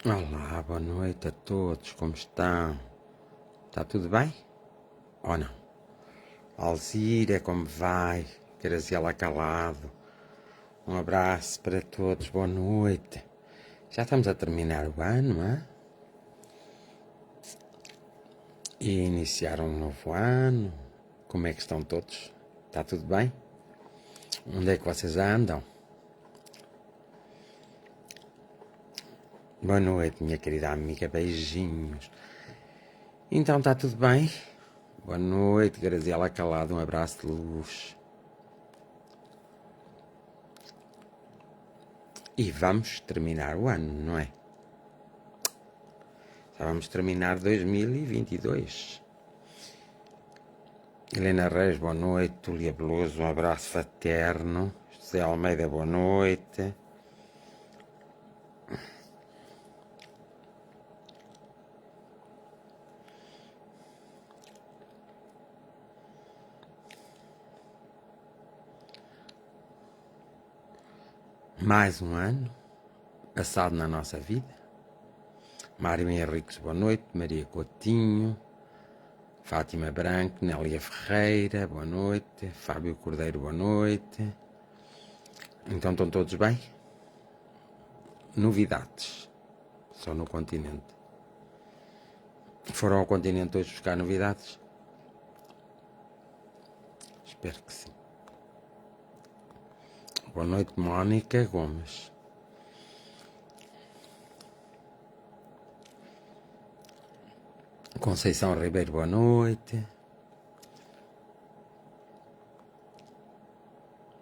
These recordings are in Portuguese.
Olá, boa noite a todos, como estão? Está tudo bem? Ou não? Alzira, como vai? Graziela Calado, um abraço para todos, boa noite. Já estamos a terminar o ano, não é? E iniciar um novo ano. Como é que estão todos? Está tudo bem? Onde é que vocês andam? Boa noite, minha querida amiga, beijinhos. Então, está tudo bem? Boa noite, Graziela Calado, um abraço de luz. E vamos terminar o ano, não é? Já vamos terminar 2022. Helena Reis, boa noite. Túlia Beloso, um abraço fraterno. José Almeida, boa noite. Mais um ano passado na nossa vida. Mário Henriques, boa noite. Maria Coutinho. Fátima Branco, Nélia Ferreira, boa noite. Fábio Cordeiro, boa noite. Então estão todos bem? Novidades. Só no continente. Foram ao continente hoje buscar novidades? Espero que sim. Boa noite, Mónica Gomes. Conceição Ribeiro, boa noite.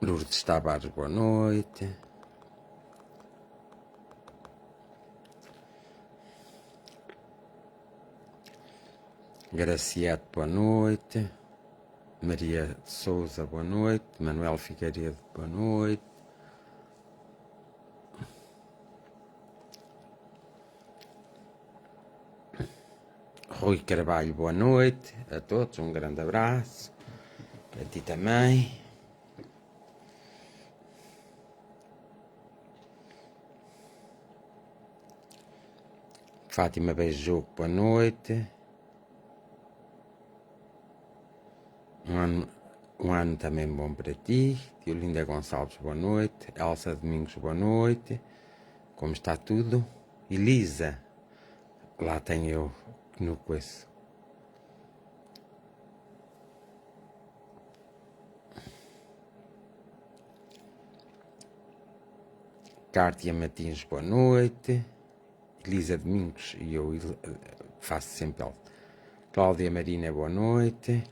Lourdes Tavares, boa noite. Graciete, boa noite. Maria de Souza, boa noite. Manuel Figueiredo, boa noite. Rui Carvalho, boa noite a todos, um grande abraço. A ti também. Fátima Beijogo, boa noite. Um ano também bom para ti. Diolinda Gonçalves, boa noite. Elsa Domingos, boa noite. Como está tudo? Elisa, lá tenho eu no coice. Cártia Matins, boa noite. Elisa Domingos e eu faço sempre ela. Cláudia Marina, boa noite.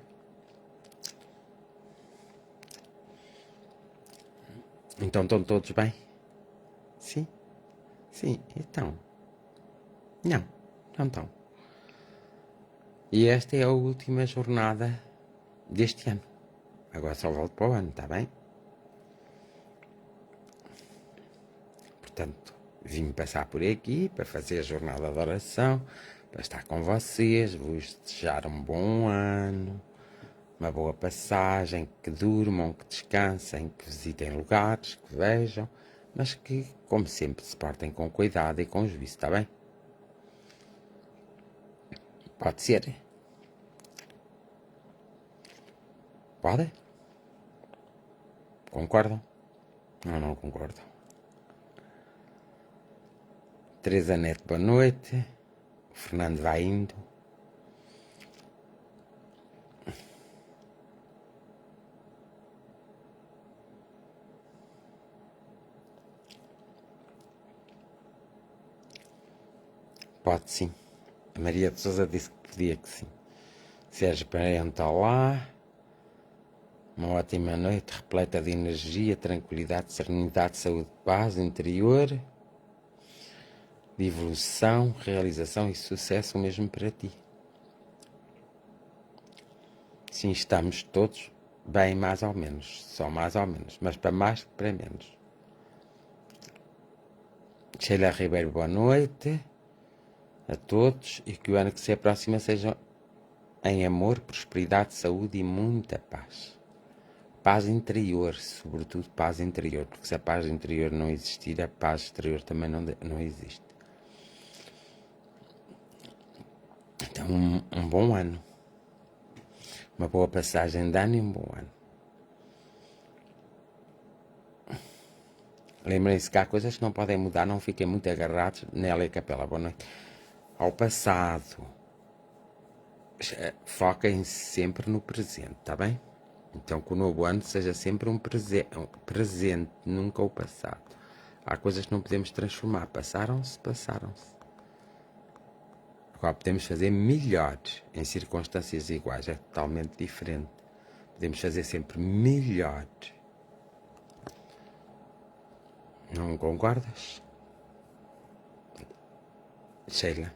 Então estão todos bem? Sim? Sim, então. Não estão. E esta é a última jornada deste ano. Agora só volto para o ano, está bem? Portanto, vim passar por aqui para fazer a jornada de oração, para estar com vocês, vos desejar um bom ano, uma boa passagem, que durmam, que descansem, que visitem lugares, que vejam, mas que, como sempre, se portem com cuidado e com juízo, está bem? Pode ser? Pode? Concordam? Não concordam. Teresa Neto, boa noite. O Fernando vai indo. Pode sim. A Maria de Sousa disse que podia que sim. Sérgio Pereira está lá. Uma ótima noite, repleta de energia, tranquilidade, serenidade, saúde, paz interior, de evolução, realização e sucesso mesmo para ti. Sim, estamos todos bem mais ou menos, só mais ou menos, mas para mais que para menos. Sheila Ribeiro, boa noite a todos e que o ano que se aproxima seja em amor, prosperidade, saúde e muita paz. Paz interior, sobretudo paz interior, porque se a paz interior não existir, a paz exterior também não existe. um bom ano. Uma boa passagem de ano e um bom ano. Lembrem-se que há coisas que não podem mudar, não fiquem muito agarrados. Nélia Capela, boa noite. Ao passado. Foquem-se sempre no presente, está bem? Então que o novo ano seja sempre um presente, nunca o passado. Há coisas que não podemos transformar. Passaram-se, passaram-se. Agora podemos fazer melhor em circunstâncias iguais. É totalmente diferente. Podemos fazer sempre melhor. Não concordas? Sheila?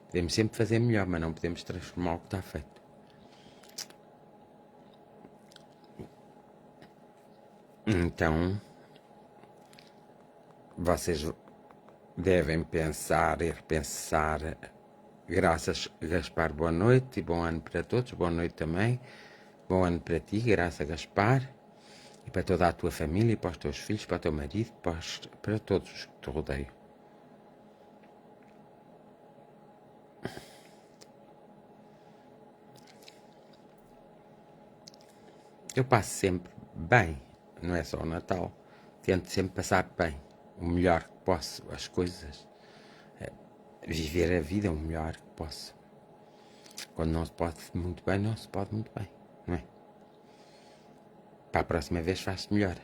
Podemos sempre fazer melhor, mas não podemos transformar o que está feito. Então, vocês devem pensar e repensar. Graças, Gaspar, boa noite e bom ano para todos. Boa noite também. Bom ano para ti, graças, Gaspar. E para toda a tua família, e para os teus filhos, para o teu marido, para todos os que te rodeiam. Eu passo sempre bem, não é só o Natal. Tento sempre passar bem, o melhor que posso, as coisas. Viver a vida o melhor que posso. Quando não se pode muito bem, não se pode muito bem, não é? Para a próxima vez faz-se melhor.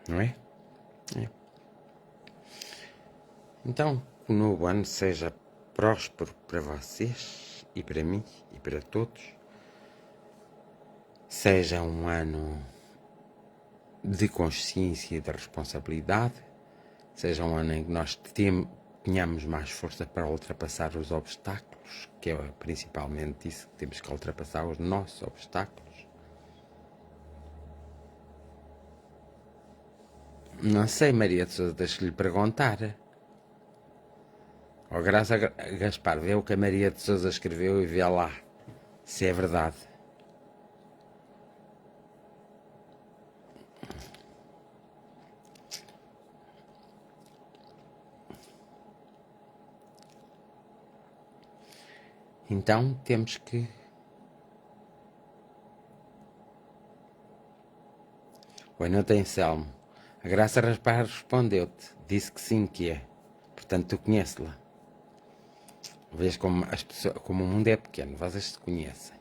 Não é? É. Então, que o novo ano seja próspero para vocês e para mim e para todos. Seja um ano de consciência e de responsabilidade. Seja um ano em que nós tenhamos mais força para ultrapassar os obstáculos, que é principalmente isso, que temos que ultrapassar os nossos obstáculos. Não sei, Maria de Sousa, deixa-lhe perguntar. Oh, graças a Gaspar, vê o que a Maria de Sousa escreveu e vê lá se é verdade. Então temos que... Oi, não tem Selmo. A Graça Raspar respondeu-te. Disse que sim, que é. Portanto, tu conheces-la. Vês como, como o mundo é pequeno. Vocês se conhecem.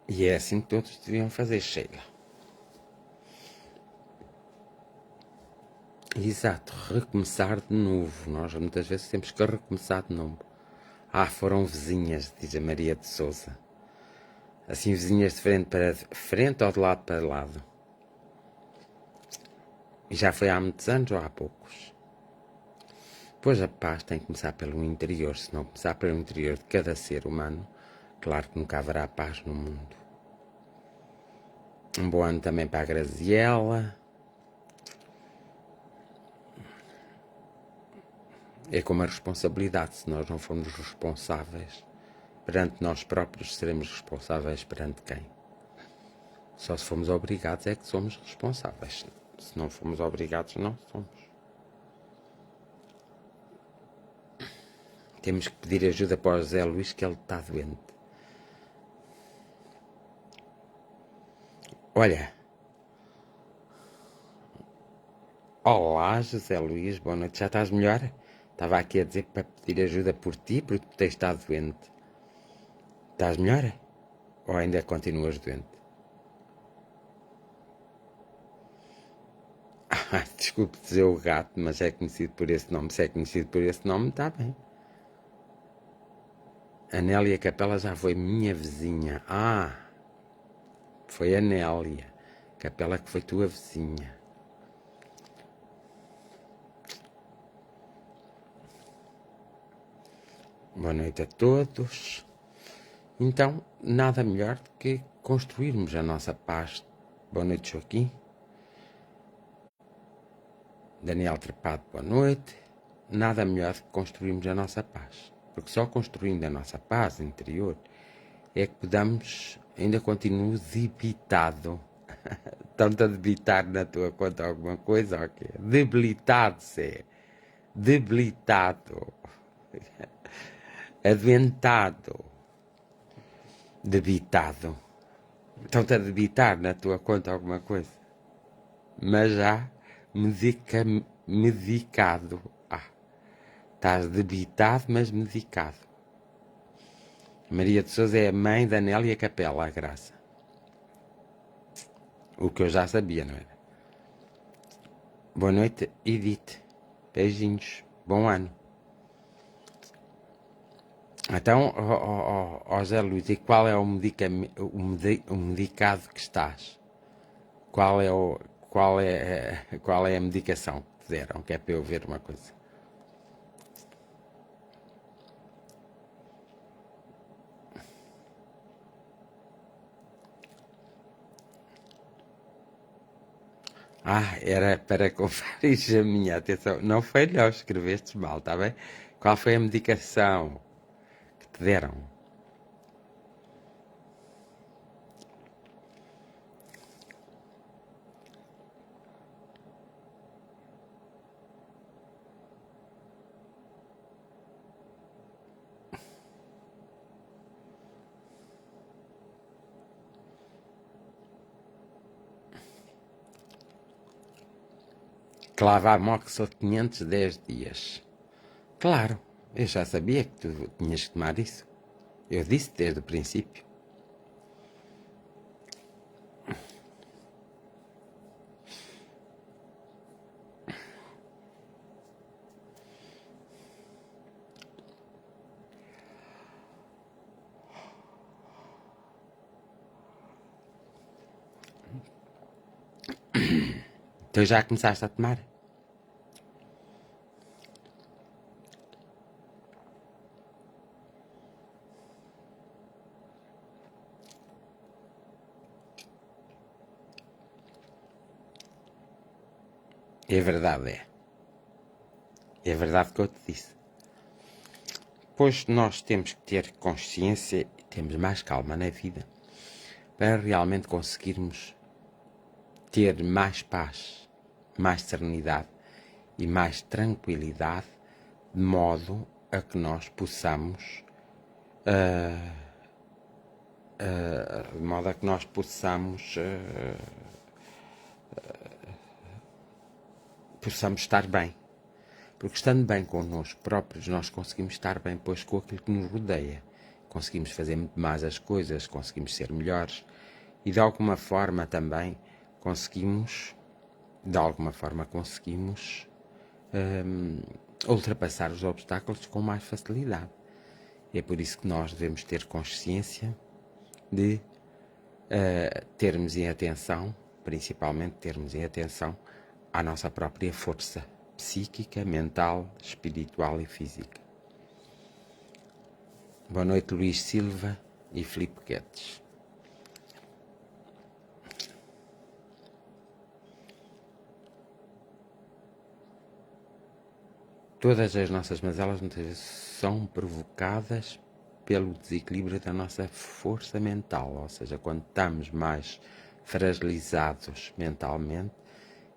E é assim que todos deviam fazer, Sheila. Exato, recomeçar de novo. Nós muitas vezes temos que recomeçar de novo. Ah, foram vizinhas, diz a Maria de Sousa. Assim, vizinhas de frente para frente ou de lado para lado? E já foi há muitos anos ou há poucos? Pois a paz tem que começar pelo interior. Se não começar pelo interior de cada ser humano, claro que nunca haverá paz no mundo. Um bom ano também para a Graziella. É como a responsabilidade. Se nós não formos responsáveis perante nós próprios, seremos responsáveis perante quem? Só se formos obrigados é que somos responsáveis. Se não formos obrigados, não somos. Temos que pedir ajuda para o José Luís, que ele está doente. Olha. Olá, José Luís, boa noite. Já estás melhor? Estava aqui a dizer para pedir ajuda por ti, porque tu tens estado doente. Estás melhor? Ou ainda continuas doente? Ah, desculpe dizer o gato, mas é conhecido por esse nome. Se é conhecido por esse nome, está bem. A Nélia Capela já foi minha vizinha. Ah, foi a Nélia Capela que foi tua vizinha. Boa noite a todos. Então, nada melhor do que construirmos a nossa paz. Boa noite, Joaquim. Daniel Trepado, boa noite. nada melhor do que construirmos a nossa paz. Porque só construindo a nossa paz interior é que podemos, ainda continuo debitado. Estão-te a debitar na tua conta alguma coisa? Ok. Debilitado, Zé. Debilitado. Adoentado. Debitado. Estão-te a debitar na tua conta alguma coisa? Mas já medicado. Estás debitado, mas medicado. Maria de Sousa é a mãe da Nélia Capela, a Graça. O que eu já sabia, não era? Boa noite, Edith. Beijinhos. Bom ano. Então, José Luís, e qual é o medicado que estás? Qual é a medicação que te deram? Que é para eu ver uma coisa. Era para conferir a minha atenção. Não foi não, escreveste mal, está bem? Qual foi a medicação que te deram? Clavamoxil 510 dias. Claro, eu já sabia que tu tinhas que tomar isso. Eu disse desde o princípio. Então já começaste a tomar? É verdade, é. É verdade que eu te disse. Pois nós temos que ter consciência e temos mais calma na vida para realmente conseguirmos ter mais paz, mais serenidade e mais tranquilidade, de modo a que nós possamos possamos estar bem. Porque estando bem connosco próprios, nós conseguimos estar bem depois com aquilo que nos rodeia. Conseguimos fazer muito mais as coisas, conseguimos ser melhores e de alguma forma também conseguimos ultrapassar os obstáculos com mais facilidade. E é por isso que nós devemos ter consciência de termos em atenção, principalmente termos em atenção à nossa própria força psíquica, mental, espiritual e física. Boa noite, Luís Silva e Filipe Guedes. Todas as nossas mazelas muitas vezes são provocadas pelo desequilíbrio da nossa força mental, ou seja, quando estamos mais fragilizados mentalmente,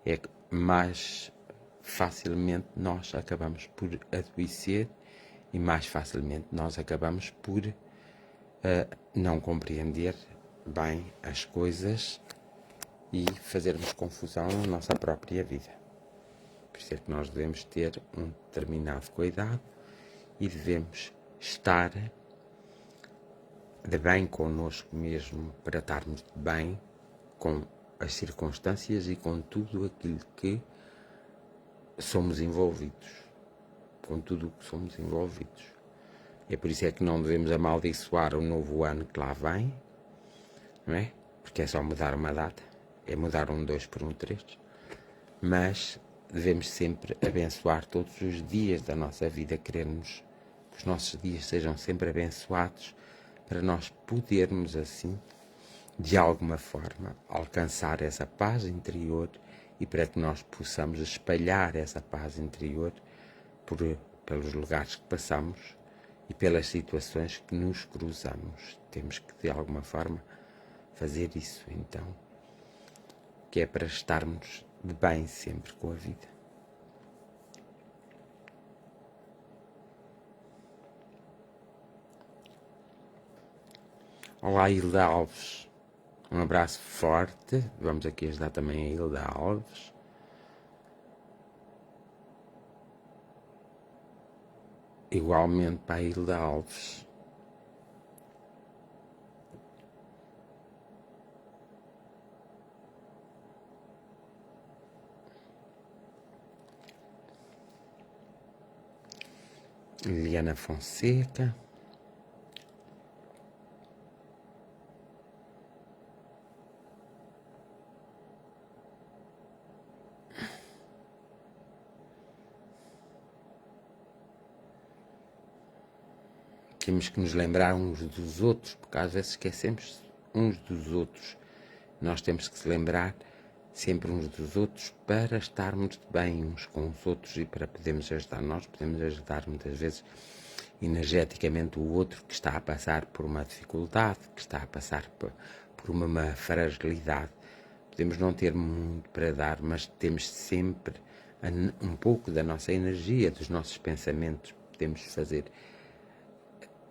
é que mais facilmente nós acabamos por adoecer e mais facilmente nós acabamos por não compreender bem as coisas e fazermos confusão na nossa própria vida. Por isso é que nós devemos ter um determinado cuidado e devemos estar de bem connosco mesmo para estarmos de bem com as circunstâncias e com tudo aquilo que somos envolvidos. Com tudo o que somos envolvidos. É por isso é que não devemos amaldiçoar o novo ano que lá vem, não é? Porque é só mudar uma data, é mudar um 2 por um 3, mas devemos sempre abençoar todos os dias da nossa vida, queremos que os nossos dias sejam sempre abençoados para nós podermos assim, de alguma forma, alcançar essa paz interior e para que nós possamos espalhar essa paz interior pelos lugares que passamos e pelas situações que nos cruzamos. Temos que, de alguma forma, fazer isso, então, que é para estarmos de bem sempre com a vida. Olá, Hilda Alves. Um abraço forte. Vamos aqui ajudar também a Hilda Alves. Igualmente para a Hilda Alves. Liliana Fonseca. Temos que nos lembrar uns dos outros, porque às vezes esquecemos uns dos outros. Nós temos que se lembrar sempre uns dos outros para estarmos bem uns com os outros e para podermos ajudar. Nós podemos ajudar muitas vezes energeticamente o outro que está a passar por uma dificuldade, que está a passar por uma fragilidade. Podemos não ter muito para dar, mas temos sempre um pouco da nossa energia, dos nossos pensamentos. Podemos fazer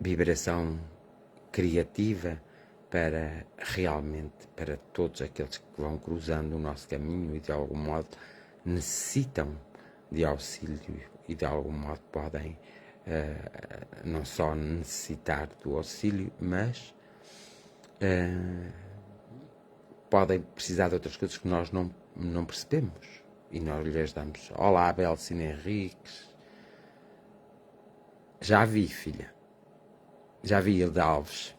vibração criativa para realmente, para todos aqueles que vão cruzando o nosso caminho e de algum modo necessitam de auxílio e de algum modo podem não só necessitar do auxílio, mas podem precisar de outras coisas que nós não percebemos e nós lhes damos. Olá, Belcina Henriques. Já vi, filha. Já vi Hilda Alves.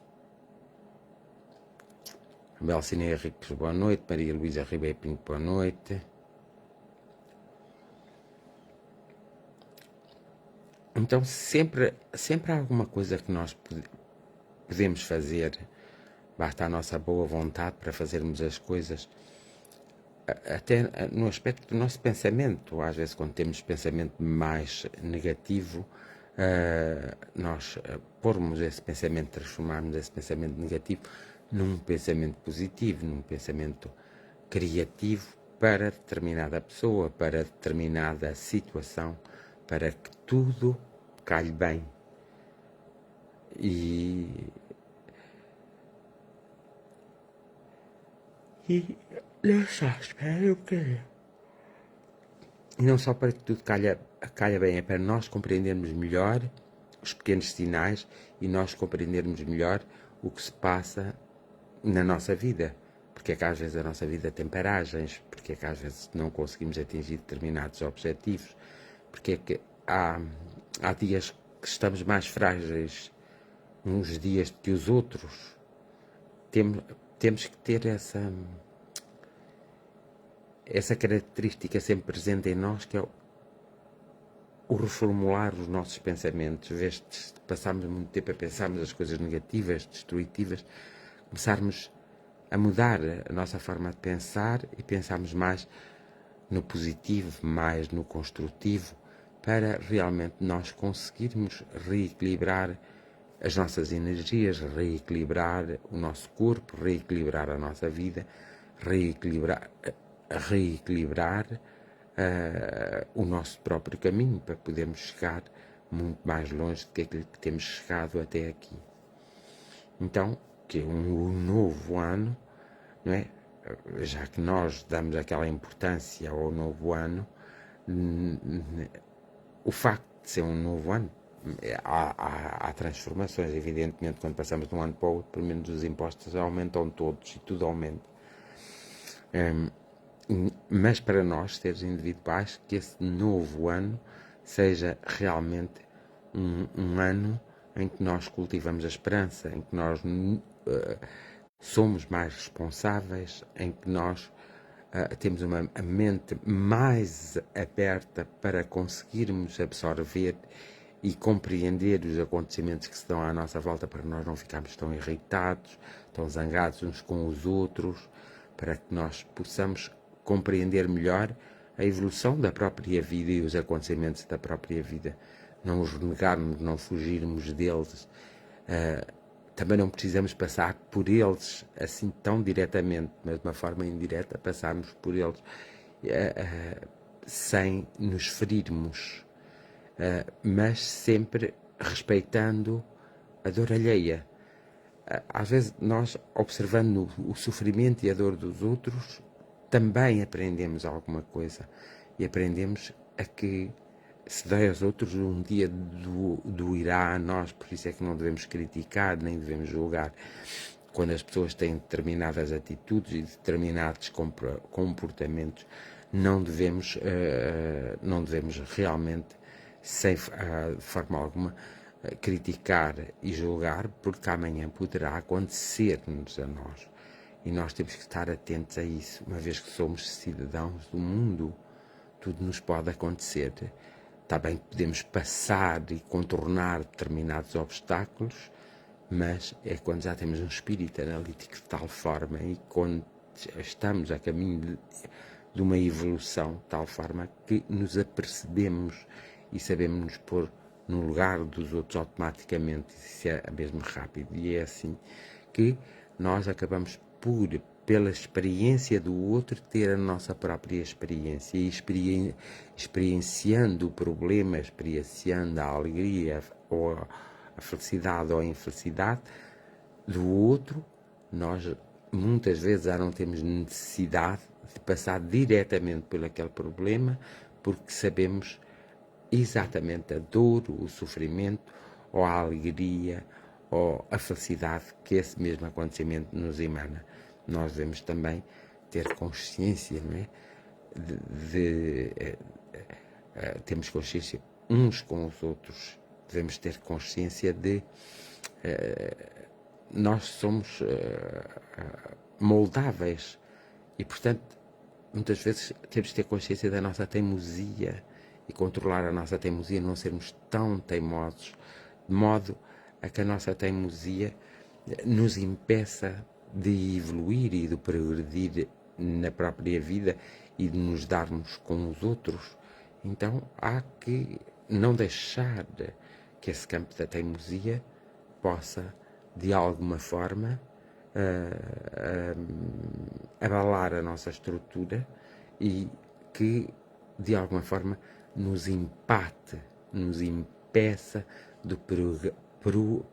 Belcina Henriques, boa noite. Maria Luísa Ribeiro Pinto, boa noite. Então sempre há alguma coisa que nós podemos fazer. Basta a nossa boa vontade para fazermos as coisas. Até no aspecto do nosso pensamento. Às vezes quando temos pensamento mais negativo, nós pormos esse pensamento, transformarmos esse pensamento negativo num pensamento positivo, num pensamento criativo para determinada pessoa, para determinada situação, para que tudo calhe bem. E não só, espera um bocadinho. E não só para que tudo calha bem, é para nós compreendermos melhor os pequenos sinais e nós compreendermos melhor o que se passa na nossa vida. Porque é que às vezes a nossa vida tem paragens, porque é que às vezes não conseguimos atingir determinados objetivos, porque é que há dias que estamos mais frágeis uns dias que os outros. Temos que ter essa característica sempre presente em nós, que é o reformular os nossos pensamentos. Em vez de passarmos muito tempo a pensarmos as coisas negativas, destrutivas, começarmos a mudar a nossa forma de pensar e pensarmos mais no positivo, mais no construtivo, para realmente nós conseguirmos reequilibrar as nossas energias, reequilibrar o nosso corpo, reequilibrar a nossa vida, reequilibrar o nosso próprio caminho para podermos chegar muito mais longe do que aquilo que temos chegado até aqui. Então, que é um novo ano, não é? Já que nós damos aquela importância ao novo ano, o facto de ser um novo ano, há transformações, evidentemente, quando passamos de um ano para o outro, pelo menos os impostos aumentam todos e tudo aumenta. Mas para nós, seres individuais, que esse novo ano seja realmente um ano em que nós cultivamos a esperança, em que nós somos mais responsáveis, em que nós temos a mente mais aberta para conseguirmos absorver e compreender os acontecimentos que se dão à nossa volta, para nós não ficarmos tão irritados, tão zangados uns com os outros, para que nós possamos compreender melhor a evolução da própria vida e os acontecimentos da própria vida. Não os negarmos, não fugirmos deles. Também não precisamos passar por eles assim tão diretamente, mas de uma forma indireta passarmos por eles sem nos ferirmos, mas sempre respeitando a dor alheia. Às vezes nós, observando o sofrimento e a dor dos outros, também aprendemos alguma coisa. E aprendemos a que se dói aos outros, um dia doirá a nós. Por isso é que não devemos criticar, nem devemos julgar. Quando as pessoas têm determinadas atitudes e determinados comportamentos, não devemos realmente, de forma alguma, criticar e julgar, porque amanhã poderá acontecer-nos a nós. E nós temos que estar atentos a isso, uma vez que somos cidadãos do mundo, tudo nos pode acontecer. Está bem que podemos passar e contornar determinados obstáculos, mas é quando já temos um espírito analítico de tal forma e quando estamos a caminho de uma evolução de tal forma que nos apercebemos e sabemos nos pôr no lugar dos outros automaticamente, isso é mesmo rápido. E é assim que nós acabamos pela experiência do outro, ter a nossa própria experiência e experienciando o problema, experienciando a alegria ou a felicidade ou a infelicidade do outro, nós muitas vezes já não temos necessidade de passar diretamente por aquele problema, porque sabemos exatamente a dor, o sofrimento, ou a alegria, ou a felicidade que esse mesmo acontecimento nos emana. Nós devemos também ter consciência, não é? Temos consciência uns com os outros, devemos ter consciência de nós somos moldáveis e, portanto, muitas vezes temos de ter consciência da nossa teimosia e controlar a nossa teimosia, não sermos tão teimosos, de modo a que a nossa teimosia nos impeça de evoluir e de progredir na própria vida e de nos darmos com os outros. Então há que não deixar que esse campo da teimosia possa, de alguma forma, abalar a nossa estrutura e que, de alguma forma, nos empate, nos impeça de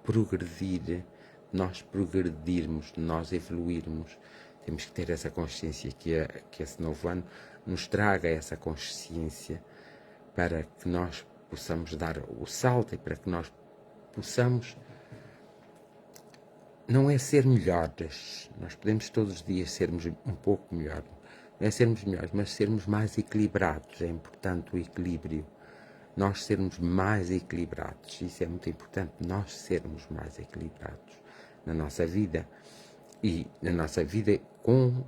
progredir, nós progredirmos, nós evoluirmos. Temos que ter essa consciência, que esse novo ano nos traga essa consciência para que nós possamos dar o salto e para que nós possamos, não é ser melhores, nós podemos todos os dias sermos um pouco melhores, não é sermos melhores, mas sermos mais equilibrados. É importante o equilíbrio, nós sermos mais equilibrados, isso é muito importante, nós sermos mais equilibrados na nossa vida e na nossa vida com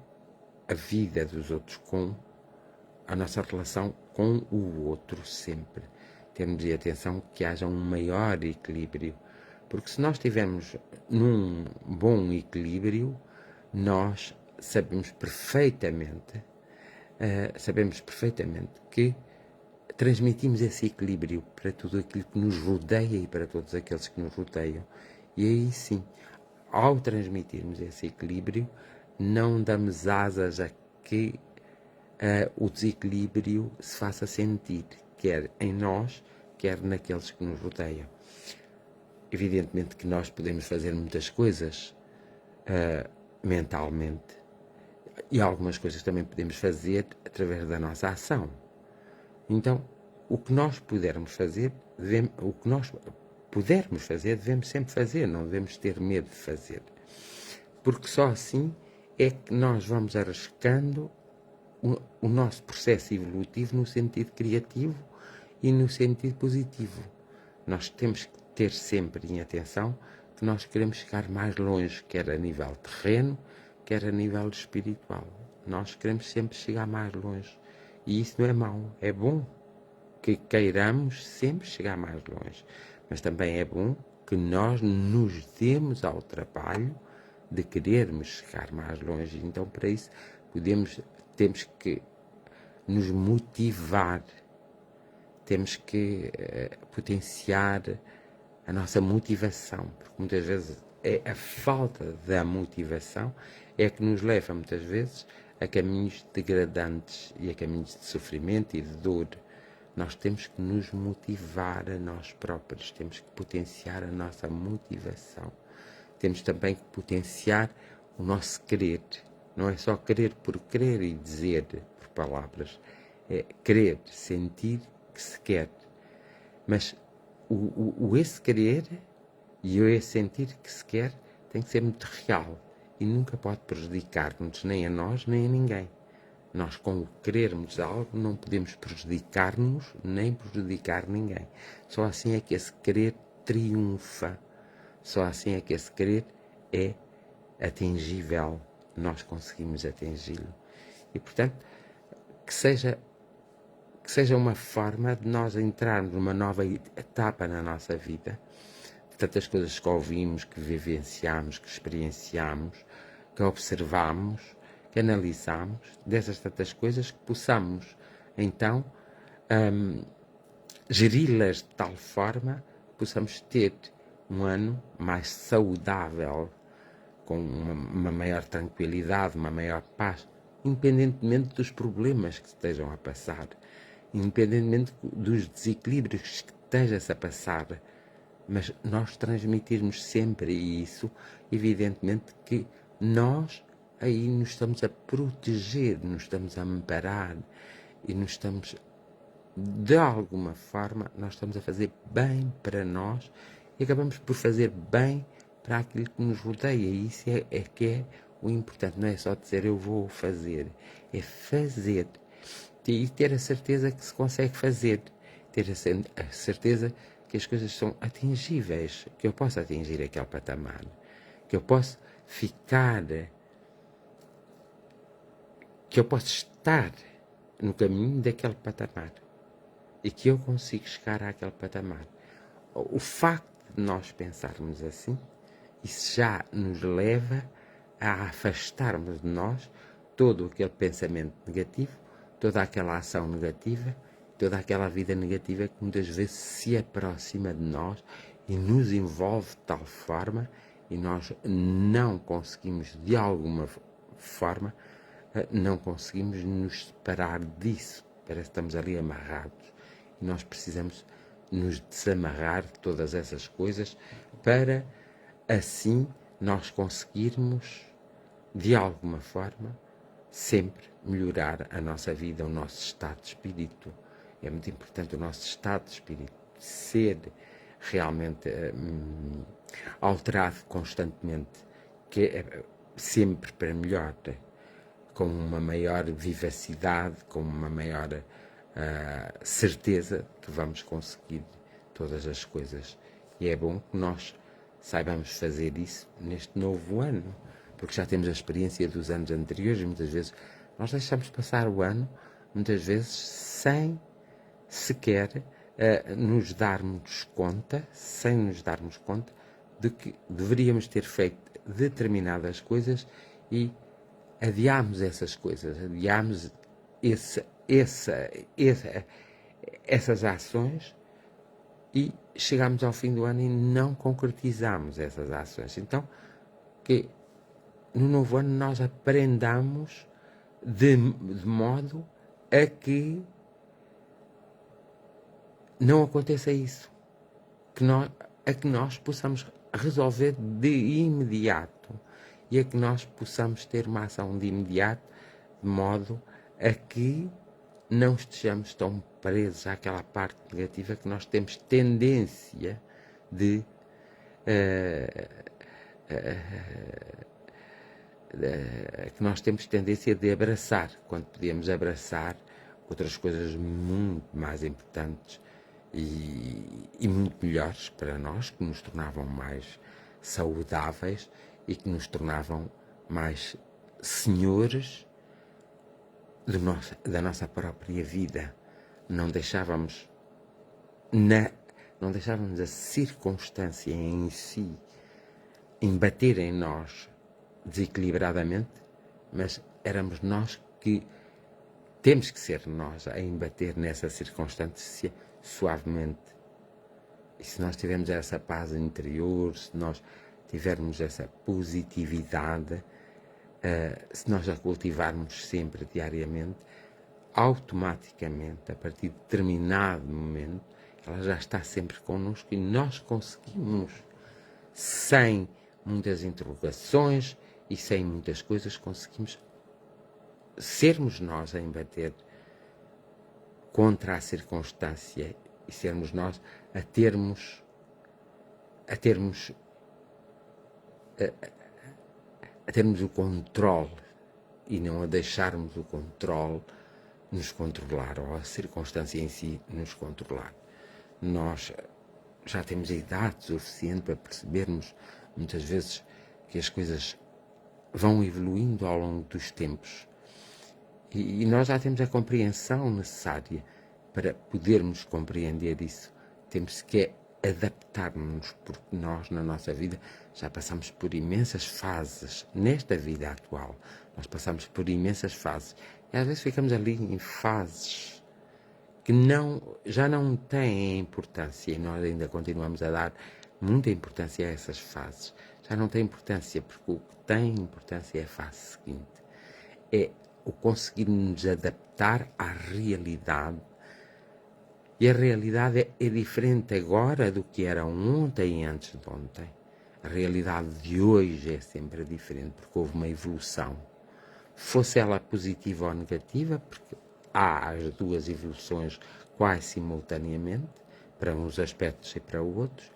a vida dos outros, com a nossa relação com o outro sempre. Temos de atenção que haja um maior equilíbrio, porque se nós estivermos num bom equilíbrio, nós sabemos perfeitamente que transmitimos esse equilíbrio para tudo aquilo que nos rodeia e para todos aqueles que nos rodeiam. E aí sim, ao transmitirmos esse equilíbrio, não damos asas a que o desequilíbrio se faça sentir, quer em nós, quer naqueles que nos rodeiam. Evidentemente que nós podemos fazer muitas coisas mentalmente e algumas coisas também podemos fazer através da nossa ação. Então, o que nós pudermos fazer, devemos sempre fazer, não devemos ter medo de fazer. Porque só assim é que nós vamos arriscando o nosso processo evolutivo no sentido criativo e no sentido positivo. Nós temos que ter sempre em atenção que nós queremos chegar mais longe, quer a nível terreno, quer a nível espiritual. Nós queremos sempre chegar mais longe. E isso não é mau, é bom que queiramos sempre chegar mais longe. Mas também é bom que nós nos demos ao trabalho de querermos chegar mais longe. Então, para isso, temos que nos motivar, temos que potenciar a nossa motivação, porque muitas vezes é a falta da motivação é que nos leva muitas vezes a caminhos degradantes e a caminhos de sofrimento e de dor. Nós temos que nos motivar a nós próprios, temos que potenciar a nossa motivação. Temos também que potenciar o nosso querer. Não é só querer por querer e dizer por palavras. É querer, sentir que se quer. Mas esse querer e o esse sentir que se quer tem que ser muito real e nunca pode prejudicar-nos nem a nós nem a ninguém. Nós, com o querermos algo, não podemos prejudicar-nos nem prejudicar ninguém. Só assim é que esse querer triunfa. Só assim é que esse querer é atingível. Nós conseguimos atingi-lo. E, portanto, que seja uma forma de nós entrarmos numa nova etapa na nossa vida, de tantas coisas que ouvimos, que vivenciamos, que experienciamos, que observamos, que analisamos, dessas tantas coisas que possamos, então, geri-las de tal forma que possamos ter um ano mais saudável, com uma maior tranquilidade, uma maior paz, independentemente dos problemas que estejam a passar, independentemente dos desequilíbrios que estejas a passar, mas nós transmitirmos sempre isso, evidentemente que nós aí nos estamos a proteger, nos estamos a amparar e nos estamos, de alguma forma, nós estamos a fazer bem para nós e acabamos por fazer bem para aquilo que nos rodeia. E isso é que é o importante. Não é só dizer eu vou fazer, é fazer. E ter a certeza que se consegue fazer. Ter a certeza que as coisas são atingíveis, que eu posso atingir aquele patamar, que eu posso ficar, que eu posso estar no caminho daquele patamar e que eu consigo chegar àquele patamar. O facto de nós pensarmos assim, isso já nos leva a afastarmos de nós todo aquele pensamento negativo, toda aquela ação negativa, toda aquela vida negativa que muitas vezes se aproxima de nós e nos envolve de tal forma e nós não conseguimos, de alguma forma, não conseguimos nos separar disso. Parece que estamos ali amarrados e nós precisamos nos desamarrar de todas essas coisas para assim nós conseguirmos, de alguma forma, sempre melhorar a nossa vida, o nosso estado de espírito. É muito importante o nosso estado de espírito ser realmente alterado constantemente, que é sempre para melhor, com uma maior vivacidade, com uma maior certeza que vamos conseguir todas as coisas. E é bom que nós saibamos fazer isso neste novo ano, porque já temos a experiência dos anos anteriores e muitas vezes nós deixamos passar o ano, muitas vezes sem sequer nos darmos conta, de que deveríamos ter feito determinadas coisas e adiámos essas coisas, adiámos essas ações e chegámos ao fim do ano e não concretizamos essas ações. Então, que no novo ano nós aprendamos de modo a que não aconteça isso, a que nós possamos resolver de imediato e a que nós possamos ter uma ação de imediato, de modo a que não estejamos tão presos àquela parte negativa que nós temos tendência de abraçar, quando podíamos abraçar outras coisas muito mais importantes e muito melhores para nós, que nos tornavam mais saudáveis e que nos tornavam mais senhores da nossa própria vida. Não deixávamos a circunstância em si embater em nós desequilibradamente, mas éramos nós que temos que ser nós a embater nessa circunstância suavemente. E se nós tivermos essa paz interior, se nós tivermos essa positividade, se nós a cultivarmos sempre, diariamente, automaticamente, a partir de determinado momento, ela já está sempre connosco e nós conseguimos, sem muitas interrogações e sem muitas coisas, conseguimos sermos nós a embater contra a circunstância e sermos nós a termos o controle e não a deixarmos o controle nos controlar, ou a circunstância em si nos controlar. Nós já temos a idade suficiente para percebermos, muitas vezes, que as coisas vão evoluindo ao longo dos tempos. E nós já temos a compreensão necessária para podermos compreender isso. Temos que adaptar-nos, porque nós, na nossa vida, já passamos por imensas fases. Nesta vida atual, nós passamos por imensas fases. E às vezes ficamos ali em fases que já não têm importância, e nós ainda continuamos a dar muita importância a essas fases. Já não tem importância, porque o que tem importância é a fase seguinte. É o conseguirmos adaptar à realidade. E a realidade é diferente agora do que era ontem e antes de ontem. A realidade de hoje é sempre diferente, porque houve uma evolução. Fosse ela positiva ou negativa, porque há as duas evoluções quase simultaneamente, para uns aspectos e para outros,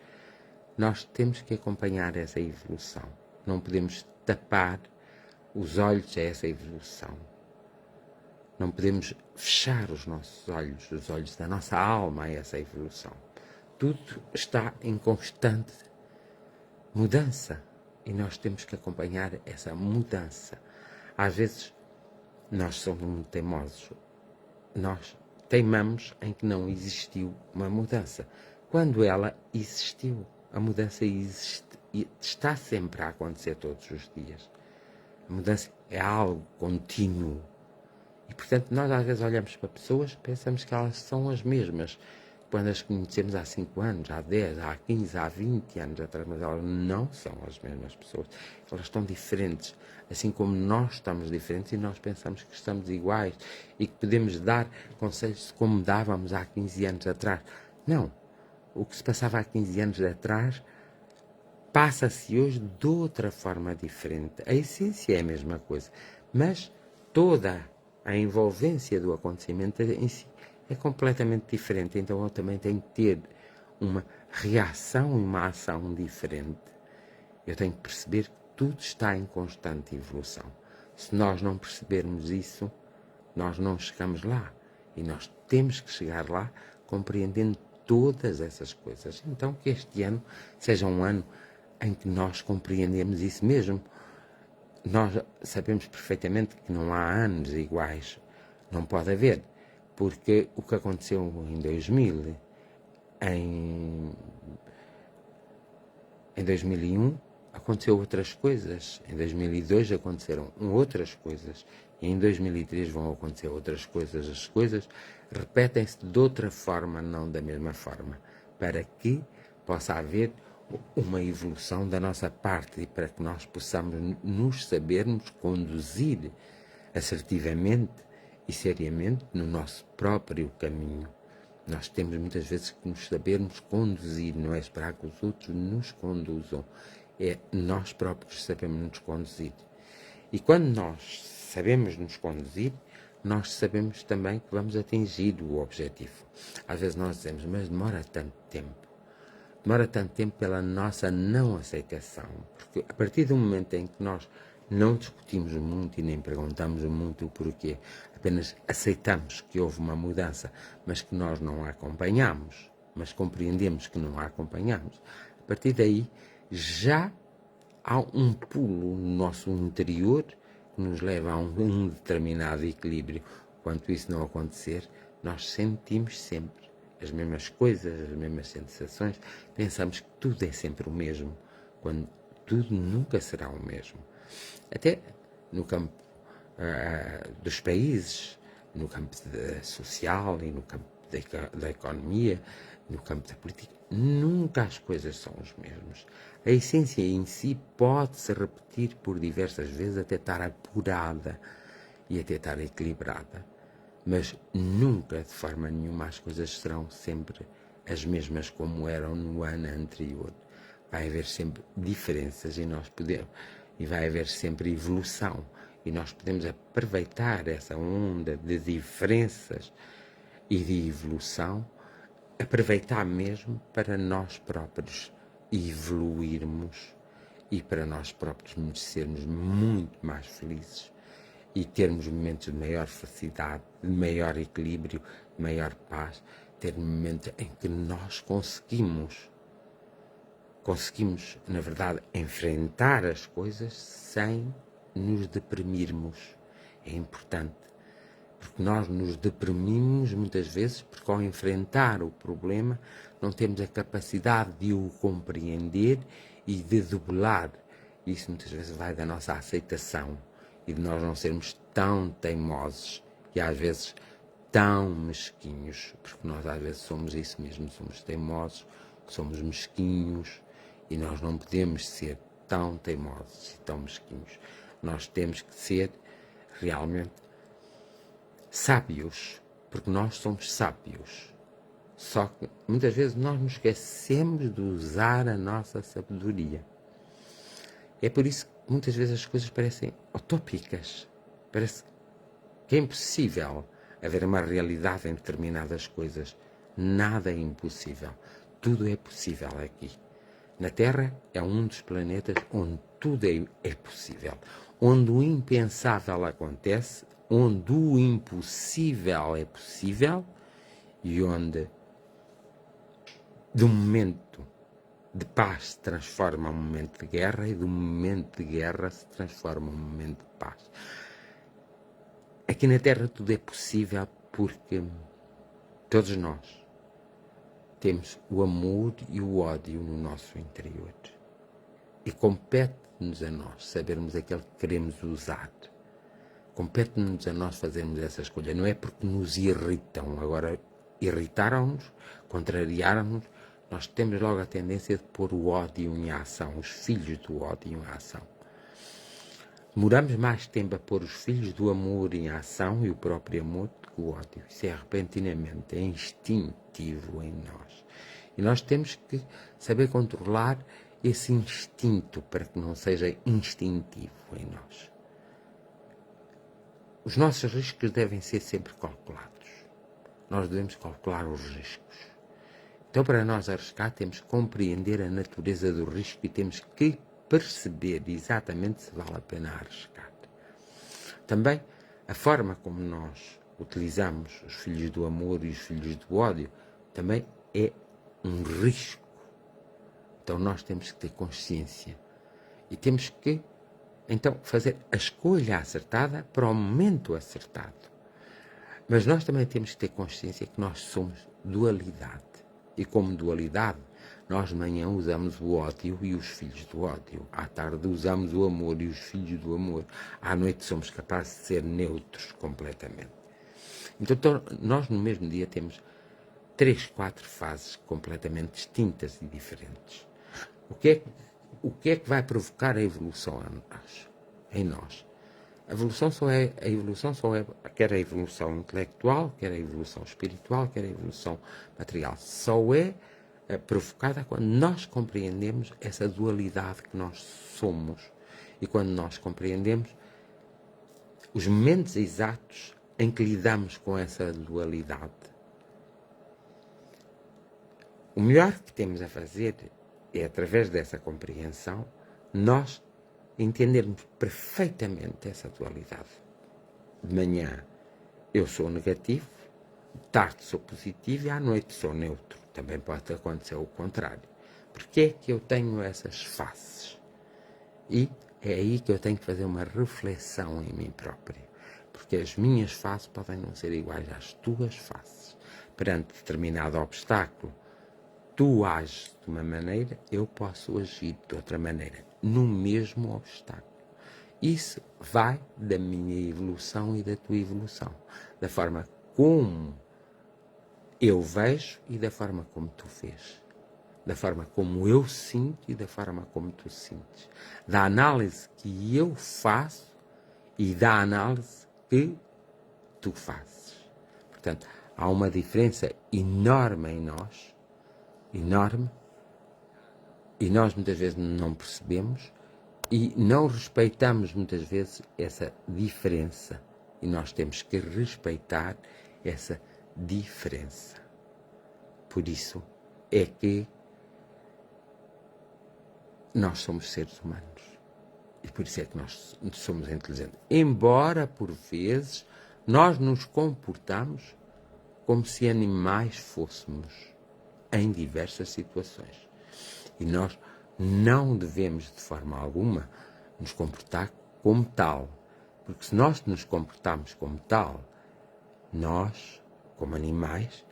nós temos que acompanhar essa evolução. Não podemos tapar os olhos a essa evolução. Não podemos fechar os nossos olhos, os olhos da nossa alma a essa evolução. Tudo está em constante mudança e nós temos que acompanhar essa mudança. Às vezes, nós somos muito teimosos. Nós teimamos em que não existiu uma mudança. Quando ela existiu, a mudança existe, está sempre a acontecer todos os dias. A mudança é algo contínuo. E, portanto, nós às vezes olhamos para pessoas, pensamos que elas são as mesmas. Quando as conhecemos há 5 anos, há 10, há 15, há 20 anos atrás, mas elas não são as mesmas pessoas. Elas estão diferentes, assim como nós estamos diferentes e nós pensamos que estamos iguais e que podemos dar conselhos como dávamos há 15 anos atrás. Não. O que se passava há 15 anos atrás passa-se hoje de outra forma diferente. A essência é a mesma coisa, mas toda a envolvência do acontecimento em si é completamente diferente, então eu também tenho que ter uma reação e uma ação diferente. Eu tenho que perceber que tudo está em constante evolução. Se nós não percebermos isso, nós não chegamos lá. E nós temos que chegar lá compreendendo todas essas coisas. Então que este ano seja um ano em que nós compreendemos isso mesmo. Nós sabemos perfeitamente que não há anos iguais. Não pode haver. Porque o que aconteceu em 2000, em 2001, aconteceu outras coisas. Em 2002 aconteceram outras coisas. E em 2003 vão acontecer outras coisas. As coisas repetem-se de outra forma, não da mesma forma. Para que possa haver uma evolução da nossa parte e para que nós possamos nos sabermos conduzir assertivamente e seriamente no nosso próprio caminho. Nós temos muitas vezes que nos sabermos conduzir, não é esperar que os outros nos conduzam, é nós próprios sabemos nos conduzir. E quando nós sabemos nos conduzir, nós sabemos também que vamos atingir o objetivo. Às vezes nós dizemos, mas demora tanto tempo. Demora tanto tempo pela nossa não aceitação, porque a partir do momento em que nós não discutimos muito e nem perguntamos muito o porquê, apenas aceitamos que houve uma mudança, mas que nós não a acompanhamos, mas compreendemos que não a acompanhamos, a partir daí já há um pulo no nosso interior que nos leva a um determinado equilíbrio. Quando isso não acontecer, nós sentimos sempre as mesmas coisas, as mesmas sensações, pensamos que tudo é sempre o mesmo, quando tudo nunca será o mesmo. Até no campo dos países, no campo social e no campo da economia, no campo da política. Nunca as coisas são as mesmas. A essência em si pode-se repetir por diversas vezes até estar apurada e até estar equilibrada. Mas nunca, de forma nenhuma, as coisas serão sempre as mesmas como eram no ano anterior. Vai haver sempre diferenças e vai haver sempre evolução. E nós podemos aproveitar essa onda de diferenças e de evolução, aproveitar mesmo para nós próprios evoluirmos e para nós próprios nos sermos muito mais felizes e termos momentos de maior felicidade, de maior equilíbrio, de maior paz, ter momentos em que nós conseguimos, na verdade, enfrentar as coisas sem nos deprimirmos. É importante, porque nós nos deprimimos muitas vezes porque ao enfrentar o problema não temos a capacidade de o compreender e de debelar. Isso muitas vezes vai da nossa aceitação e de nós não sermos tão teimosos e às vezes tão mesquinhos, porque nós às vezes somos isso mesmo, somos teimosos, somos mesquinhos e nós não podemos ser tão teimosos e tão mesquinhos. Nós temos que ser realmente sábios, porque nós somos sábios. Só que muitas vezes nós nos esquecemos de usar a nossa sabedoria. É por isso que muitas vezes as coisas parecem utópicas. Parece que é impossível haver uma realidade em determinadas coisas. Nada é impossível. Tudo é possível aqui. Na Terra é um dos planetas onde tudo é possível. Onde o impensável acontece, onde o impossível é possível e onde de um momento de paz se transforma um momento de guerra e de um momento de guerra se transforma um momento de paz. Aqui na Terra tudo é possível porque todos nós temos o amor e o ódio no nosso interior. E compete-nos a nós sabermos aquilo que queremos usar. Compete-nos a nós fazermos essa escolha. Não é porque nos irritam. Agora, irritaram-nos, contrariaram-nos, nós temos logo a tendência de pôr o ódio em ação, os filhos do ódio em ação. Demoramos mais tempo a pôr os filhos do amor em ação e o próprio amor do que o ódio. Isso é repentinamente, é instintivo em nós. E nós temos que saber controlar esse instinto para que não seja instintivo em nós. Os nossos riscos devem ser sempre calculados. Nós devemos calcular os riscos. Então, para nós arriscar, temos que compreender a natureza do risco e temos que perceber exatamente se vale a pena arriscar. Também, a forma como nós utilizamos os filhos do amor e os filhos do ódio também é um risco. Então, nós temos que ter consciência e temos que, então, fazer a escolha acertada para o momento acertado. Mas nós também temos que ter consciência que nós somos dualidade. E como dualidade, nós de manhã usamos o ódio e os filhos do ódio. À tarde usamos o amor e os filhos do amor. À noite somos capazes de ser neutros completamente. Então nós no mesmo dia temos 3, 4 fases completamente distintas e diferentes. O que é que vai provocar a evolução em nós? A evolução só é quer a evolução intelectual, quer a evolução espiritual, quer a evolução material. Só é provocada quando nós compreendemos essa dualidade que nós somos e quando nós compreendemos os momentos exatos em que lidamos com essa dualidade. O melhor que temos a fazer é, através dessa compreensão, nós entendermos perfeitamente essa dualidade. De manhã eu sou negativo, de tarde sou positivo e à noite sou neutro. Também pode acontecer o contrário. Porque é que eu tenho essas faces? E é aí que eu tenho que fazer uma reflexão em mim próprio. Porque as minhas faces podem não ser iguais às tuas faces. Perante determinado obstáculo, tu ages de uma maneira, eu posso agir de outra maneira, no mesmo obstáculo. isso vai da minha evolução e da tua evolução. Da forma como eu vejo e da forma como tu vês. Da forma como eu sinto e da forma como tu sentes. Da análise que eu faço e da análise que tu fazes. Portanto, há uma diferença enorme em nós, enorme, e nós muitas vezes não percebemos e não respeitamos muitas vezes essa diferença. E nós temos que respeitar essa diferença. Por isso é que nós somos seres humanos. E por isso é que nós somos inteligentes. Embora, por vezes, nós nos comportamos como se animais fôssemos em diversas situações. E nós não devemos, de forma alguma, nos comportar como tal. Porque se nós nos comportarmos como tal, nós, como animais,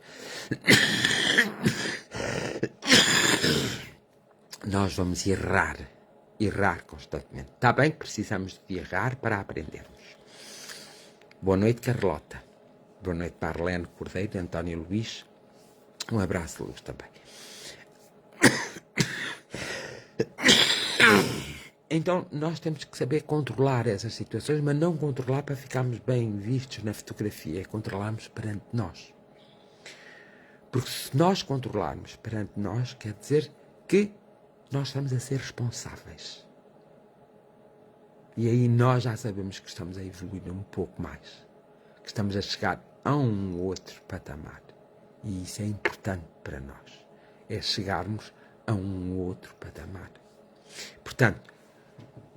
nós vamos errar constantemente. Está bem que precisamos de errar para aprendermos. Boa noite, Carlota. Boa noite para Arlene Cordeiro, António Luís. Um abraço, Luz, também. Então, nós temos que saber controlar essas situações, mas não controlar para ficarmos bem vistos na fotografia, é controlarmos perante nós. Porque se nós controlarmos perante nós, quer dizer que nós estamos a ser responsáveis. E aí nós já sabemos que estamos a evoluir um pouco mais. Que estamos a chegar a um outro patamar. E isso é importante para nós. É chegarmos a um outro patamar. Portanto,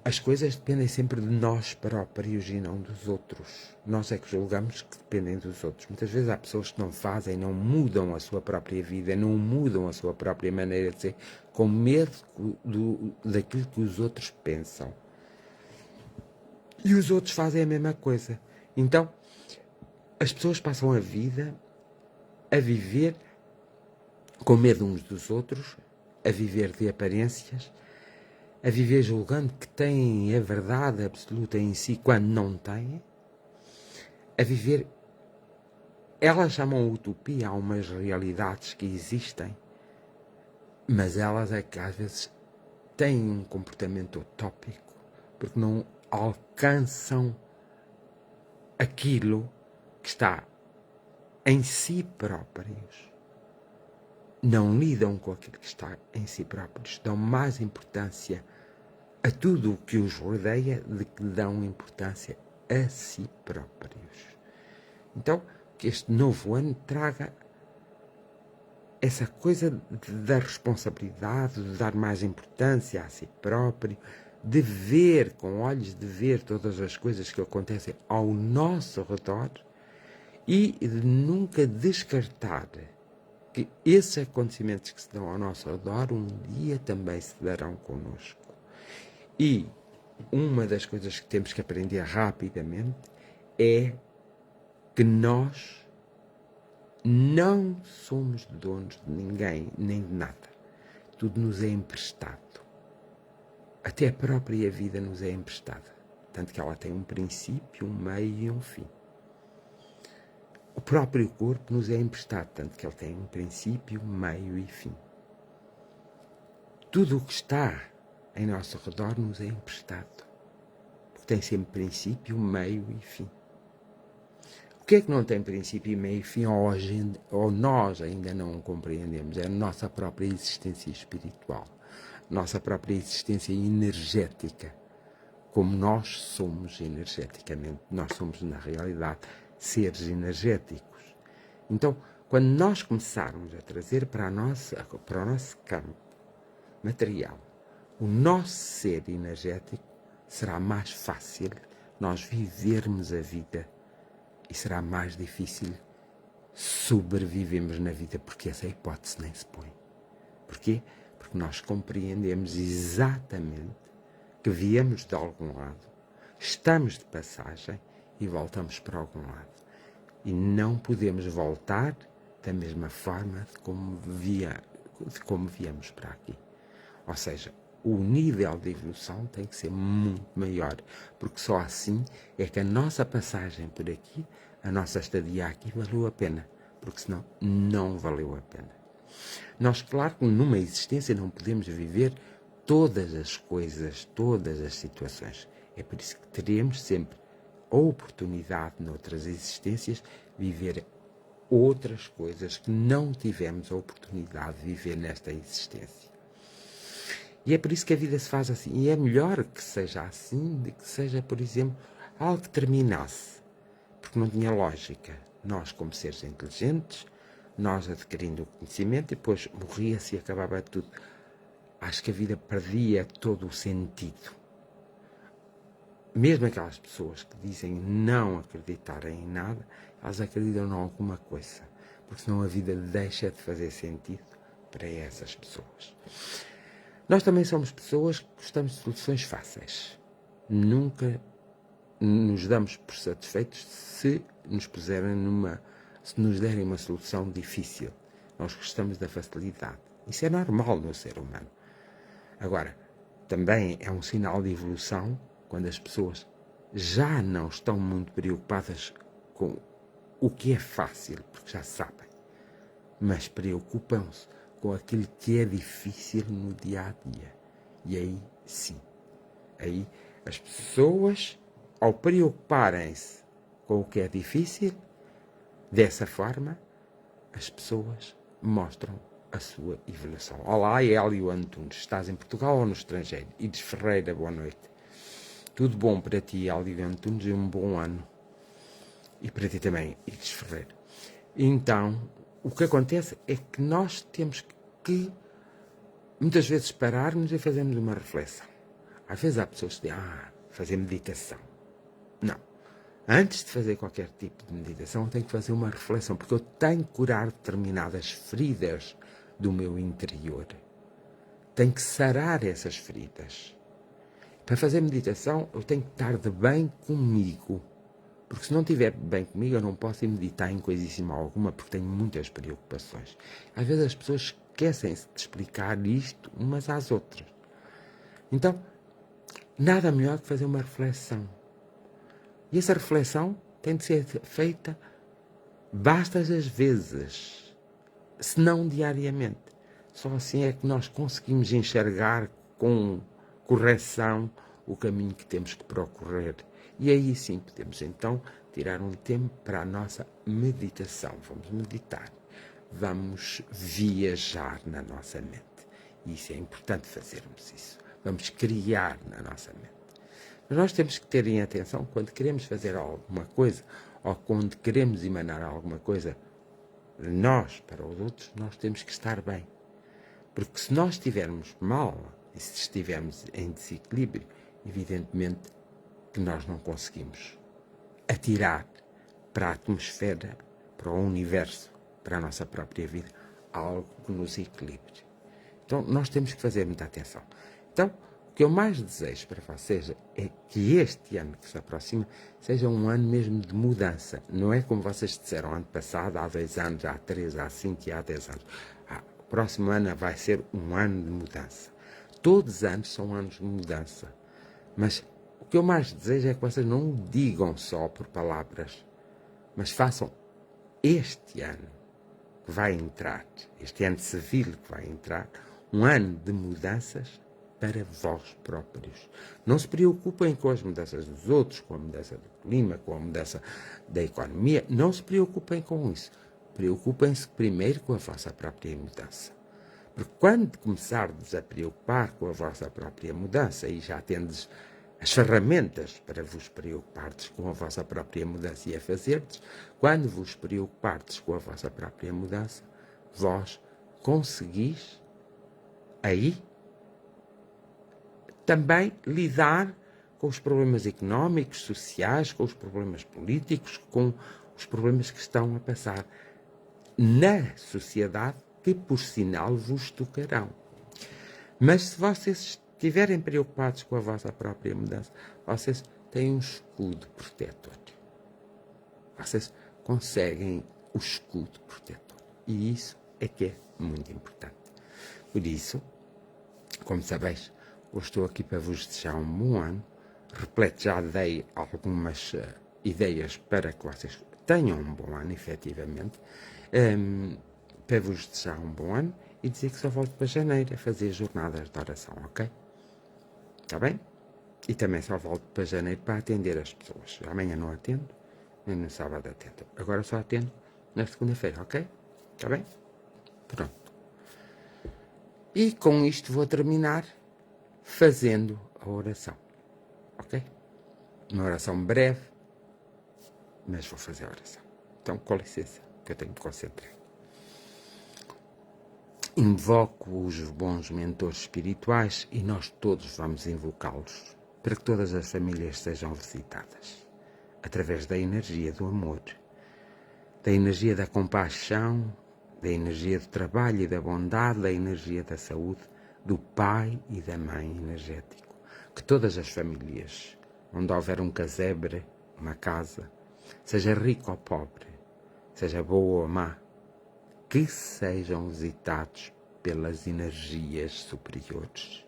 as coisas dependem sempre de nós próprios e não dos outros. Nós é que julgamos que dependem dos outros. Muitas vezes há pessoas que não fazem, não mudam a sua própria vida, não mudam a sua própria maneira de ser, com medo daquilo que os outros pensam. E os outros fazem a mesma coisa. Então, as pessoas passam a vida a viver com medo uns dos outros, a viver de aparências, a viver julgando que têm a verdade absoluta em si quando não têm, a viver, elas chamam utopia, há umas realidades que existem, mas elas é que às vezes têm um comportamento utópico, porque não alcançam aquilo que está em si próprios. Não lidam com aquilo que está em si próprios, dão mais importância a tudo o que os rodeia de que dão importância a si próprios. Então, que este novo ano traga essa coisa da responsabilidade, de dar mais importância a si próprio, de ver, com olhos de ver todas as coisas que acontecem ao nosso redor e de nunca descartar que esses acontecimentos que se dão ao nosso redor um dia também se darão connosco. E uma das coisas que temos que aprender rapidamente é que nós não somos donos de ninguém, nem de nada. Tudo nos é emprestado. Até a própria vida nos é emprestada. Tanto que ela tem um princípio, um meio e um fim. O próprio corpo nos é emprestado, tanto que ele tem um princípio, meio e fim. Tudo o que está em nosso redor nos é emprestado, porque tem sempre princípio, meio e fim. O que é que não tem princípio, meio e fim, ou nós ainda não compreendemos? É a nossa própria existência espiritual, nossa própria existência energética, como nós somos energeticamente. Nós somos, na realidade, seres energéticos. Então, quando nós começarmos a trazer para o nosso campo material o nosso ser energético, será mais fácil nós vivermos a vida e será mais difícil sobrevivermos na vida, porque essa hipótese nem se põe. Porquê? Porque nós compreendemos exatamente que viemos de algum lado, estamos de passagem e voltamos para algum lado. E não podemos voltar da mesma forma de como viemos para aqui. Ou seja, o nível de evolução tem que ser muito maior, porque só assim é que a nossa passagem por aqui, a nossa estadia aqui valeu a pena, porque senão não valeu a pena. Nós, claro que numa existência não podemos viver todas as coisas, todas as situações. É por isso que teremos sempre a oportunidade, noutras existências, viver outras coisas que não tivemos a oportunidade de viver nesta existência. E é por isso que a vida se faz assim. E é melhor que seja assim do que seja, por exemplo, algo que terminasse. Porque não tinha lógica. Nós, como seres inteligentes, nós adquirindo o conhecimento, e depois morria-se e acabava tudo. Acho que a vida perdia todo o sentido. Mesmo aquelas pessoas que dizem não acreditarem em nada, elas acreditam em alguma coisa. Porque senão a vida deixa de fazer sentido para essas pessoas. Nós também somos pessoas que gostamos de soluções fáceis. Nunca nos damos por satisfeitos se nos derem uma solução difícil. Nós gostamos da facilidade. Isso é normal no ser humano. Agora, também é um sinal de evolução quando as pessoas já não estão muito preocupadas com o que é fácil, porque já sabem, mas preocupam-se com aquilo que é difícil no dia a dia. E aí, sim, aí as pessoas, ao preocuparem-se com o que é difícil, dessa forma, as pessoas mostram a sua evolução. Olá, Hélio Antunes, estás em Portugal ou no estrangeiro? Ides Ferreira, boa noite. Tudo bom para ti, Hélio Antunes, e um bom ano. E para ti também, Ides Ferreira. Então, o que acontece é que nós temos que, muitas vezes, pararmos e fazermos uma reflexão. Às vezes há pessoas que dizem, fazer meditação. Não. Antes de fazer qualquer tipo de meditação, eu tenho que fazer uma reflexão, porque eu tenho que curar determinadas feridas do meu interior. Tenho que sarar essas feridas. Para fazer meditação, eu tenho que estar de bem comigo. Porque se não estiver bem comigo, eu não posso ir meditar em coisíssima alguma, porque tenho muitas preocupações. Às vezes as pessoas esquecem-se de explicar isto umas às outras. Então, nada melhor que fazer uma reflexão. E essa reflexão tem de ser feita bastas as vezes, se não diariamente. Só assim é que nós conseguimos enxergar com correção o caminho que temos que percorrer. E aí sim podemos então tirar um tempo para a nossa meditação. Vamos meditar, vamos viajar na nossa mente. E isso é importante fazermos isso. Vamos criar na nossa mente. Mas nós temos que ter em atenção quando queremos fazer alguma coisa ou quando queremos emanar alguma coisa de nós para os outros, nós temos que estar bem. Porque se nós estivermos mal e se estivermos em desequilíbrio, evidentemente que nós não conseguimos atirar para a atmosfera, para o universo, para a nossa própria vida, algo que nos equilibre. Então nós temos que fazer muita atenção. Então, o que eu mais desejo para vocês é que este ano que se aproxima seja um ano mesmo de mudança. Não é como vocês disseram ano passado, há 2 anos, há 3, há 5 e há 10 anos. O próximo ano vai ser um ano de mudança. Todos os anos são anos de mudança. Mas o que eu mais desejo é que vocês não o digam só por palavras, mas façam este ano que vai entrar, este ano civil que vai entrar, um ano de mudanças para vós próprios. Não se preocupem com as mudanças dos outros, com a mudança do clima, com a mudança da economia. Não se preocupem com isso. Preocupem-se primeiro com a vossa própria mudança. Porque quando começardes a preocupar com a vossa própria mudança e já tendes as ferramentas para vos preocupardes com a vossa própria mudança e a fazerdes, quando vos preocupardes com a vossa própria mudança, vós conseguis aí também lidar com os problemas económicos, sociais, com os problemas políticos, com os problemas que estão a passar na sociedade, que por sinal vos tocarão. Mas se vocês estiverem preocupados com a vossa própria mudança, vocês têm um escudo protetor. Vocês conseguem o escudo protetor. E isso é que é muito importante. Por isso, como sabeis, Hoje estou aqui para vos desejar um bom ano, repleto, já dei algumas ideias para que vocês tenham um bom ano, efetivamente, para vos desejar um bom ano e dizer que só volto para janeiro a fazer jornadas de oração, ok? Está bem? E também só volto para janeiro para atender as pessoas. Amanhã não atendo, nem no sábado atendo. Agora só atendo na segunda-feira, ok? Está bem? Pronto. E com isto vou terminar fazendo a oração, ok? Uma oração breve, mas vou fazer a oração. Então, com licença, que eu tenho que me concentrar. Invoco os bons mentores espirituais e nós todos vamos invocá-los para que todas as famílias sejam visitadas através da energia do amor, da energia da compaixão, da energia do trabalho e da bondade, da energia da saúde, do pai e da mãe energético. Que todas as famílias, onde houver um casebre, uma casa, seja rico ou pobre, seja boa ou má, que sejam visitados pelas energias superiores.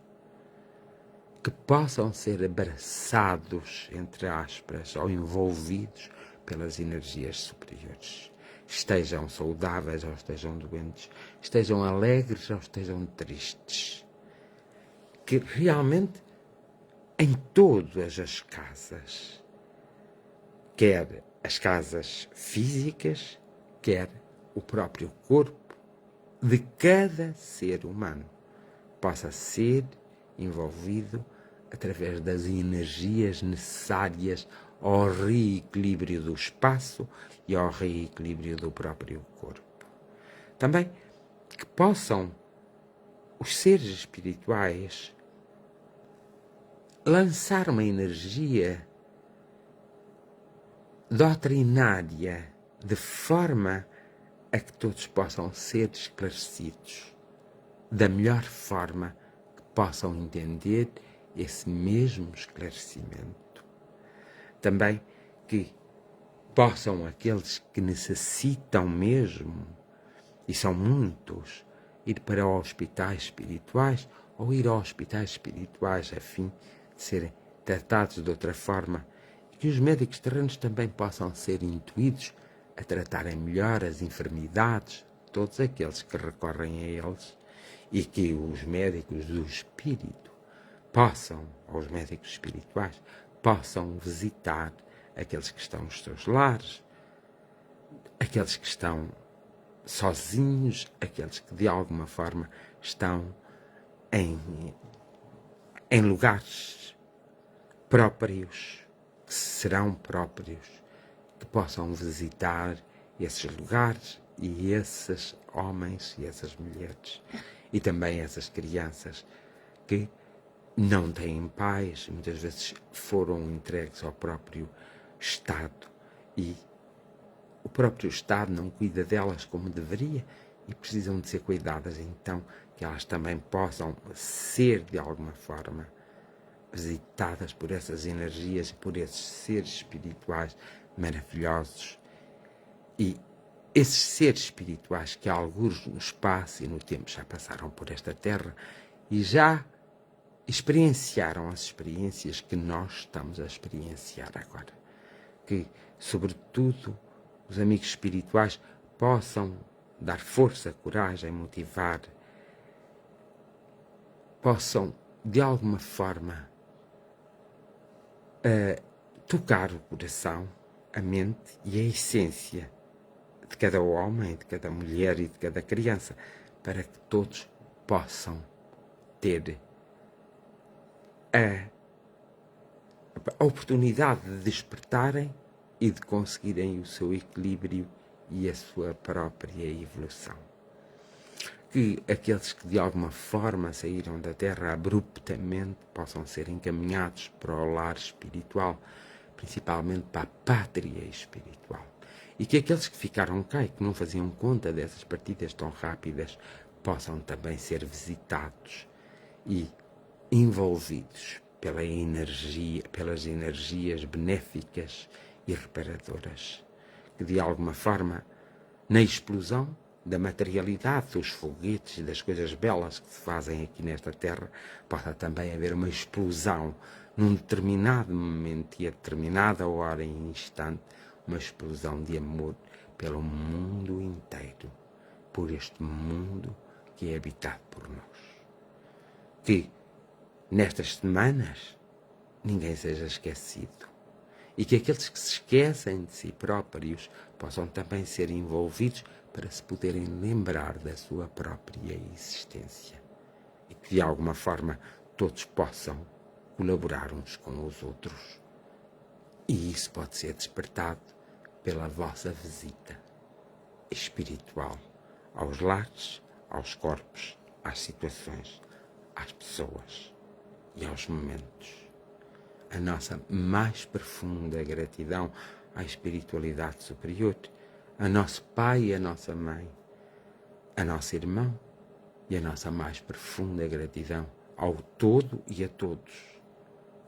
Que possam ser abraçados, entre aspas, ou envolvidos pelas energias superiores. Estejam saudáveis ou estejam doentes, estejam alegres ou estejam tristes. Que realmente em todas as casas, quer as casas físicas, quer o próprio corpo de cada ser humano, possa ser envolvido através das energias necessárias ao reequilíbrio do espaço e ao reequilíbrio do próprio corpo. Também que possam os seres espirituais lançar uma energia doutrinária de forma a que todos possam ser esclarecidos da melhor forma que possam entender esse mesmo esclarecimento. Também que possam aqueles que necessitam mesmo, e são muitos, ir para hospitais espirituais ou ir a hospitais espirituais a fim de serem tratados de outra forma, e que os médicos terrenos também possam ser intuídos a tratarem melhor as enfermidades de todos aqueles que recorrem a eles, e que os médicos do espírito possam, ou os médicos espirituais, possam visitar aqueles que estão nos seus lares, aqueles que estão sozinhos, aqueles que de alguma forma estão em lugares próprios, que serão próprios, que possam visitar esses lugares e esses homens e essas mulheres e também essas crianças que não têm pais, muitas vezes foram entregues ao próprio Estado e o próprio Estado não cuida delas como deveria e precisam de ser cuidadas, então que elas também possam ser de alguma forma visitadas por essas energias e por esses seres espirituais maravilhosos. E esses seres espirituais que alguns no espaço e no tempo já passaram por esta terra e já experienciaram as experiências que nós estamos a experienciar agora. Que, sobretudo, os amigos espirituais possam dar força, coragem, motivar, possam, de alguma forma, tocar o coração, a mente e a essência de cada homem, de cada mulher e de cada criança, para que todos possam ter a oportunidade de despertarem e de conseguirem o seu equilíbrio e a sua própria evolução. Que aqueles que de alguma forma saíram da Terra abruptamente possam ser encaminhados para o lar espiritual, principalmente para a pátria espiritual. E que aqueles que ficaram cá e que não faziam conta dessas partidas tão rápidas possam também ser visitados e envolvidos pela energia, pelas energias benéficas e reparadoras, que de alguma forma, na explosão da materialidade, dos foguetes e das coisas belas que se fazem aqui nesta terra, possa também haver uma explosão num determinado momento e a determinada hora e instante, uma explosão de amor pelo mundo inteiro, por este mundo que é habitado por nós. Que nestas semanas ninguém seja esquecido e que aqueles que se esquecem de si próprios possam também ser envolvidos para se poderem lembrar da sua própria existência e que de alguma forma todos possam colaborar uns com os outros. E isso pode ser despertado pela vossa visita espiritual aos lares, aos corpos, às situações, às pessoas e aos momentos. A nossa mais profunda gratidão à espiritualidade superior, a nosso pai e a nossa mãe, a nosso irmão e a nossa mais profunda gratidão ao todo e a todos.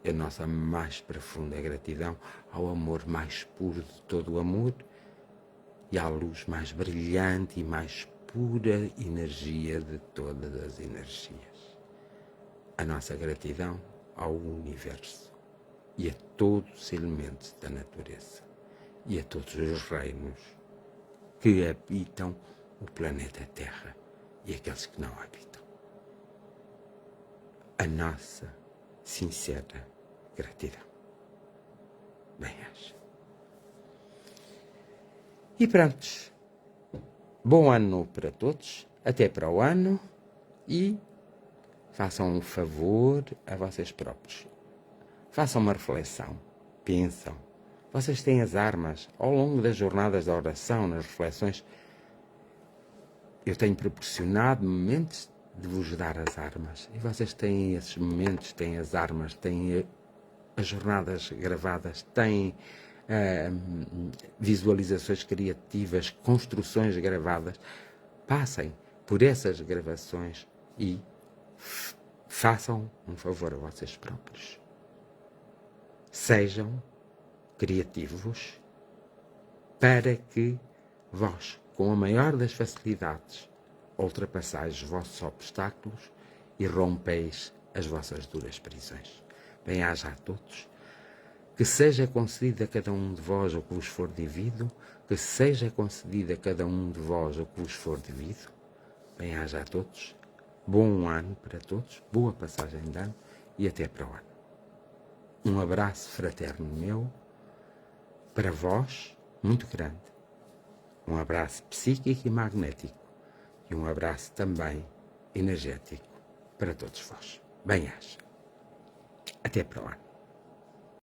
A nossa mais profunda gratidão ao amor mais puro de todo o amor e à luz mais brilhante e mais pura energia de todas as energias. A nossa gratidão ao universo e a todos os elementos da natureza e a todos os reinos que habitam o planeta Terra e aqueles que não habitam. A nossa sincera gratidão. Bem-aja. E pronto. Bom ano para todos. Até para o ano. E façam um favor a vocês próprios. Façam uma reflexão. Pensam. Vocês têm as armas. Ao longo das jornadas da oração, nas reflexões, eu tenho proporcionado momentos de vos dar as armas. E vocês têm esses momentos, têm as armas, têm as jornadas gravadas, têm visualizações criativas, construções gravadas. Passem por essas gravações e façam um favor a vocês próprios. Sejam criativos para que vós, com a maior das facilidades, ultrapassais os vossos obstáculos e rompeis as vossas duras prisões. Bem-aja a todos. Que seja concedido a cada um de vós o que vos for devido, que seja concedido a cada um de vós o que vos for devido. Bem-aja a todos. Bom ano para todos, boa passagem de ano e até para o ano. Um abraço fraterno meu, para vós, muito grande. Um abraço psíquico e magnético e um abraço também energético para todos vós. Bem-aja. Até para o ano.